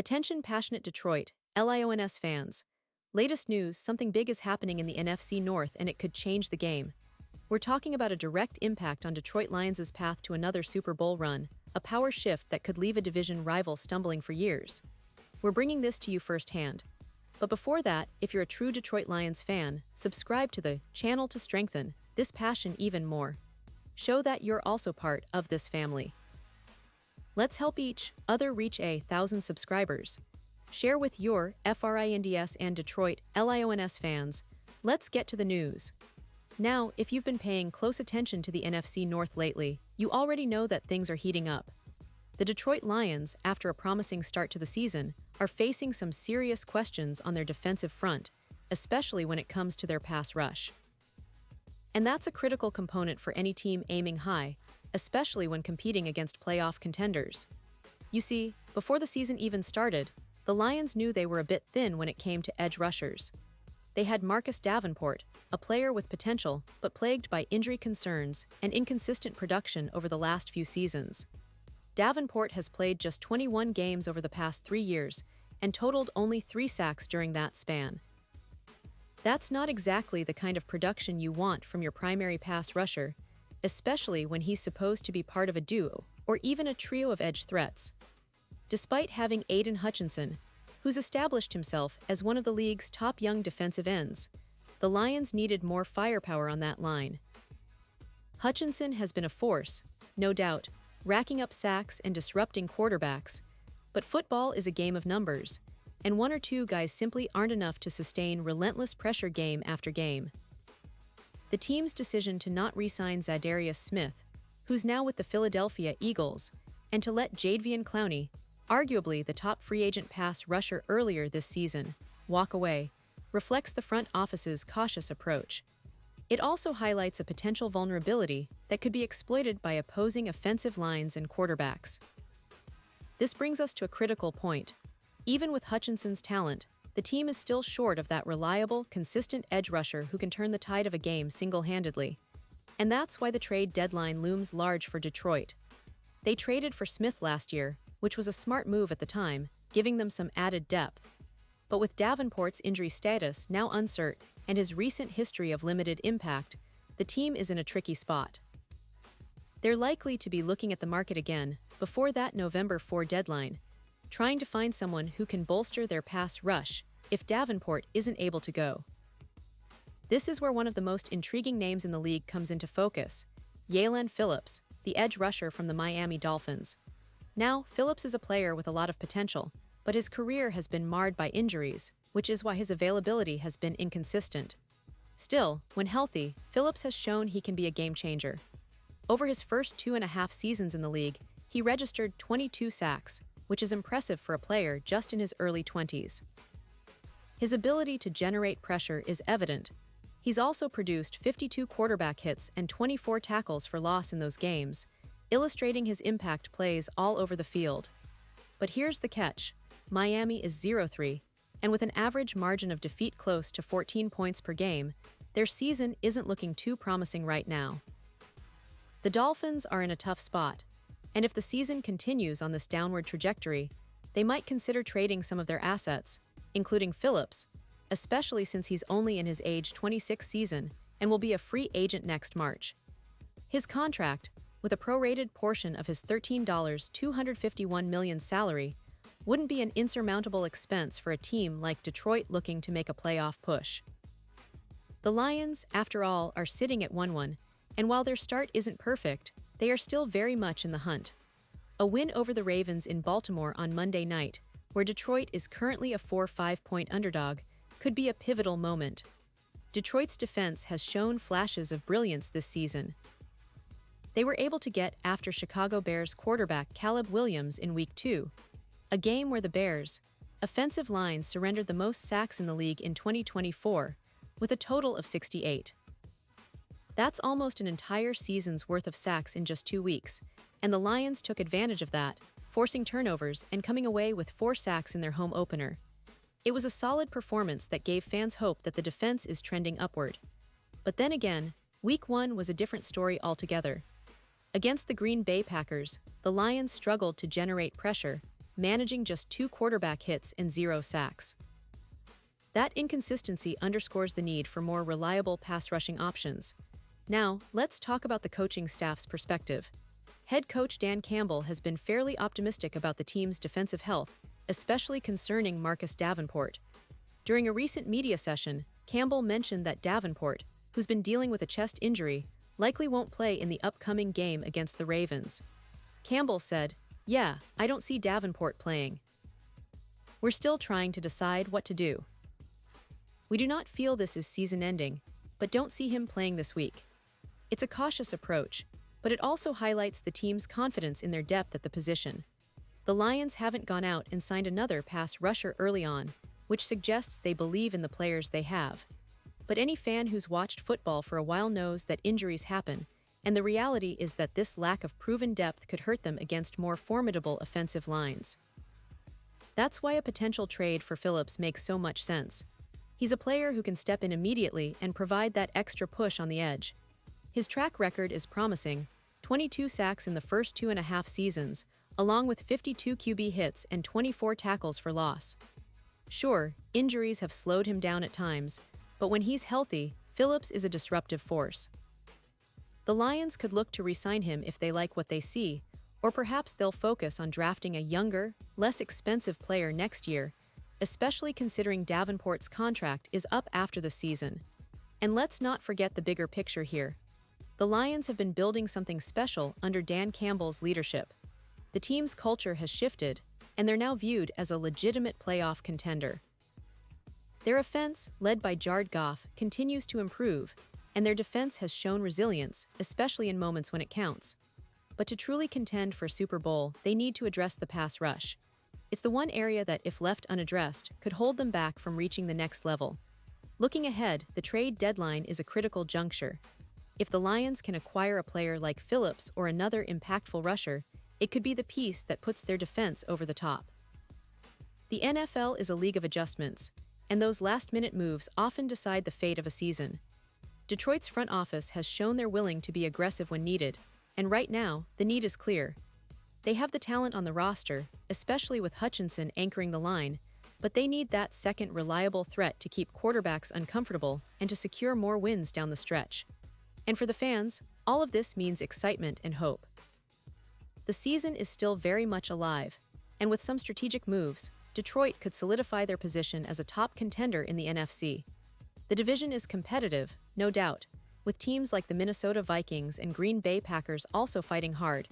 Attention passionate Detroit, Lions fans. Latest news, something big is happening in the NFC North and it could change the game. We're talking about a direct impact on Detroit Lions' path to another Super Bowl run, a power shift that could leave a division rival stumbling for years. We're bringing this to you firsthand. But before that, if you're a true Detroit Lions fan, subscribe to the channel to strengthen this passion even more. Show that you're also part of this family. Let's help each other reach 1,000 subscribers. Share with your FRINDS and Detroit Lions fans. Let's get to the news. Now, if you've been paying close attention to the NFC North lately, you already know that things are heating up. The Detroit Lions, after a promising start to the season, are facing some serious questions on their defensive front, especially when it comes to their pass rush. And that's a critical component for any team aiming high, especially when competing against playoff contenders. You see, before the season even started, the Lions knew they were a bit thin when it came to edge rushers. They had Marcus Davenport, a player with potential but plagued by injury concerns and inconsistent production over the last few seasons. Davenport has played just 21 games over the past 3 years and totaled only 3 sacks during that span. That's not exactly the kind of production you want from your primary pass rusher, especially when he's supposed to be part of a duo or even a trio of edge threats. Despite having Aiden Hutchinson, who's established himself as one of the league's top young defensive ends, the Lions needed more firepower on that line. Hutchinson has been a force, no doubt, racking up sacks and disrupting quarterbacks, but football is a game of numbers, and 1 or 2 guys simply aren't enough to sustain relentless pressure game after game. The team's decision to not re-sign Zadarius Smith, who's now with the Philadelphia Eagles, and to let Jadeveon Clowney, arguably the top free agent pass rusher earlier this season, walk away, reflects the front office's cautious approach. It also highlights a potential vulnerability that could be exploited by opposing offensive lines and quarterbacks. This brings us to a critical point. Even with Hutchinson's talent, the team is still short of that reliable, consistent edge rusher who can turn the tide of a game single-handedly. And that's why the trade deadline looms large for Detroit. They traded for Smith last year, which was a smart move at the time, giving them some added depth. But with Davenport's injury status now uncertain and his recent history of limited impact, the team is in a tricky spot. They're likely to be looking at the market again before that November 4 deadline, trying to find someone who can bolster their pass rush if Davenport isn't able to go. This is where one of the most intriguing names in the league comes into focus, Jaelan Phillips, the edge rusher from the Miami Dolphins. Now, Phillips is a player with a lot of potential, but his career has been marred by injuries, which is why his availability has been inconsistent. Still, when healthy, Phillips has shown he can be a game changer. Over his first 2.5 seasons in the league, he registered 22 sacks, which is impressive for a player just in his early 20s. His ability to generate pressure is evident. He's also produced 52 quarterback hits and 24 tackles for loss in those games, illustrating his impact plays all over the field. But here's the catch. Miami is 0-3, and with an average margin of defeat close to 14 points per game, their season isn't looking too promising right now. The Dolphins are in a tough spot, and if the season continues on this downward trajectory, they might consider trading some of their assets, including Phillips, especially since he's only in his age 26 season and will be a free agent next March. His contract, with a prorated portion of his $13.251 million salary, wouldn't be an insurmountable expense for a team like Detroit looking to make a playoff push. The Lions, after all, are sitting at 1-1, and while their start isn't perfect, they are still very much in the hunt. A win over the Ravens in Baltimore on Monday night, where Detroit is currently a 4-5-point underdog, could be a pivotal moment. Detroit's defense has shown flashes of brilliance this season. They were able to get after Chicago Bears quarterback Caleb Williams in Week 2, a game where the Bears' offensive line surrendered the most sacks in the league in 2024, with a total of 68. That's almost an entire season's worth of sacks in just 2 weeks, and the Lions took advantage of that, forcing turnovers and coming away with 4 sacks in their home opener. It was a solid performance that gave fans hope that the defense is trending upward. But then again, Week 1 was a different story altogether. Against the Green Bay Packers, the Lions struggled to generate pressure, managing just 2 quarterback hits and 0 sacks. That inconsistency underscores the need for more reliable pass-rushing options. Now, let's talk about the coaching staff's perspective. Head coach Dan Campbell has been fairly optimistic about the team's defensive health, especially concerning Marcus Davenport. During a recent media session, Campbell mentioned that Davenport, who's been dealing with a chest injury, likely won't play in the upcoming game against the Ravens. Campbell said, "Yeah, I don't see Davenport playing. We're still trying to decide what to do. We do not feel this is season-ending, but don't see him playing this week." It's a cautious approach, but it also highlights the team's confidence in their depth at the position. The Lions haven't gone out and signed another pass rusher early on, which suggests they believe in the players they have. But any fan who's watched football for a while knows that injuries happen, and the reality is that this lack of proven depth could hurt them against more formidable offensive lines. That's why a potential trade for Phillips makes so much sense. He's a player who can step in immediately and provide that extra push on the edge. His track record is promising: 22 sacks in the first 2.5 seasons, along with 52 QB hits and 24 tackles for loss. Sure, injuries have slowed him down at times, but when he's healthy, Phillips is a disruptive force. The Lions could look to re-sign him if they like what they see, or perhaps they'll focus on drafting a younger, less expensive player next year, especially considering Davenport's contract is up after the season. And let's not forget the bigger picture here. The Lions have been building something special under Dan Campbell's leadership. The team's culture has shifted, and they're now viewed as a legitimate playoff contender. Their offense, led by Jared Goff, continues to improve, and their defense has shown resilience, especially in moments when it counts. But to truly contend for Super Bowl, they need to address the pass rush. It's the one area that, if left unaddressed, could hold them back from reaching the next level. Looking ahead, the trade deadline is a critical juncture. If the Lions can acquire a player like Phillips or another impactful rusher, it could be the piece that puts their defense over the top. The NFL is a league of adjustments, and those last-minute moves often decide the fate of a season. Detroit's front office has shown they're willing to be aggressive when needed, and right now, the need is clear. They have the talent on the roster, especially with Hutchinson anchoring the line, but they need that second reliable threat to keep quarterbacks uncomfortable and to secure more wins down the stretch. And for the fans, all of this means excitement and hope. The season is still very much alive, and with some strategic moves, Detroit could solidify their position as a top contender in the NFC. The division is competitive, no doubt, with teams like the Minnesota Vikings and Green Bay Packers also fighting hard.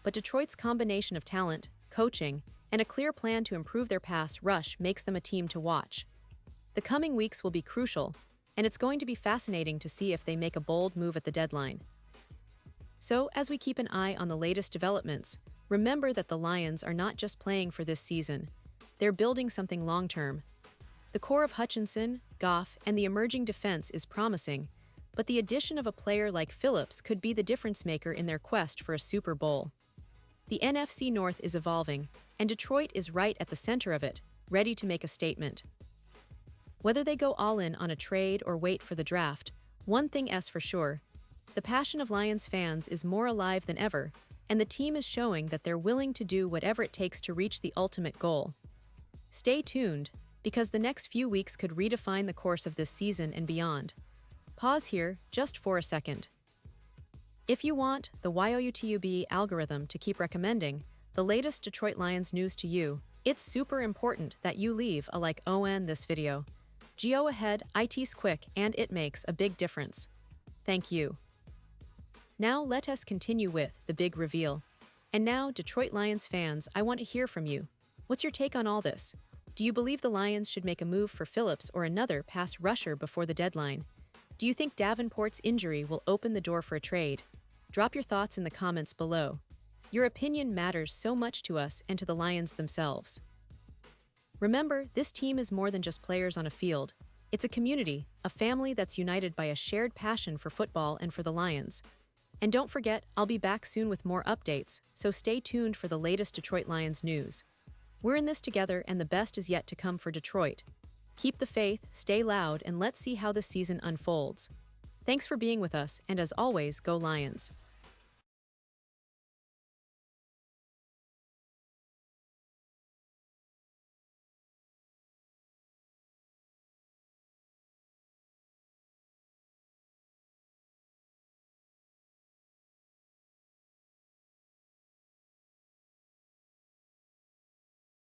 But Detroit's combination of talent, coaching, and a clear plan to improve their pass rush makes them a team to watch. The coming weeks will be crucial, and it's going to be fascinating to see if they make a bold move at the deadline. So, as we keep an eye on the latest developments, remember that the Lions are not just playing for this season. They're building something long-term. The core of Hutchinson, Goff, and the emerging defense is promising, but the addition of a player like Phillips could be the difference-maker in their quest for a Super Bowl. The NFC North is evolving, and Detroit is right at the center of it, ready to make a statement. Whether they go all in on a trade or wait for the draft, one thing is for sure: the passion of Lions fans is more alive than ever, and the team is showing that they're willing to do whatever it takes to reach the ultimate goal. Stay tuned, because the next few weeks could redefine the course of this season and beyond. Pause here, just for a second. If you want the YouTube algorithm to keep recommending the latest Detroit Lions news to you, it's super important that you leave a like on this video. Go ahead, it's quick and it makes a big difference. Thank you. Now let us continue with the big reveal. And now, Detroit Lions fans, I want to hear from you. What's your take on all this? Do you believe the Lions should make a move for Phillips or another pass rusher before the deadline? Do you think Davenport's injury will open the door for a trade? Drop your thoughts in the comments below. Your opinion matters so much to us and to the Lions themselves. Remember, this team is more than just players on a field. It's a community, a family that's united by a shared passion for football and for the Lions. And don't forget, I'll be back soon with more updates, so stay tuned for the latest Detroit Lions news. We're in this together, and the best is yet to come for Detroit. Keep the faith, stay loud, and let's see how this season unfolds. Thanks for being with us, and as always, go Lions.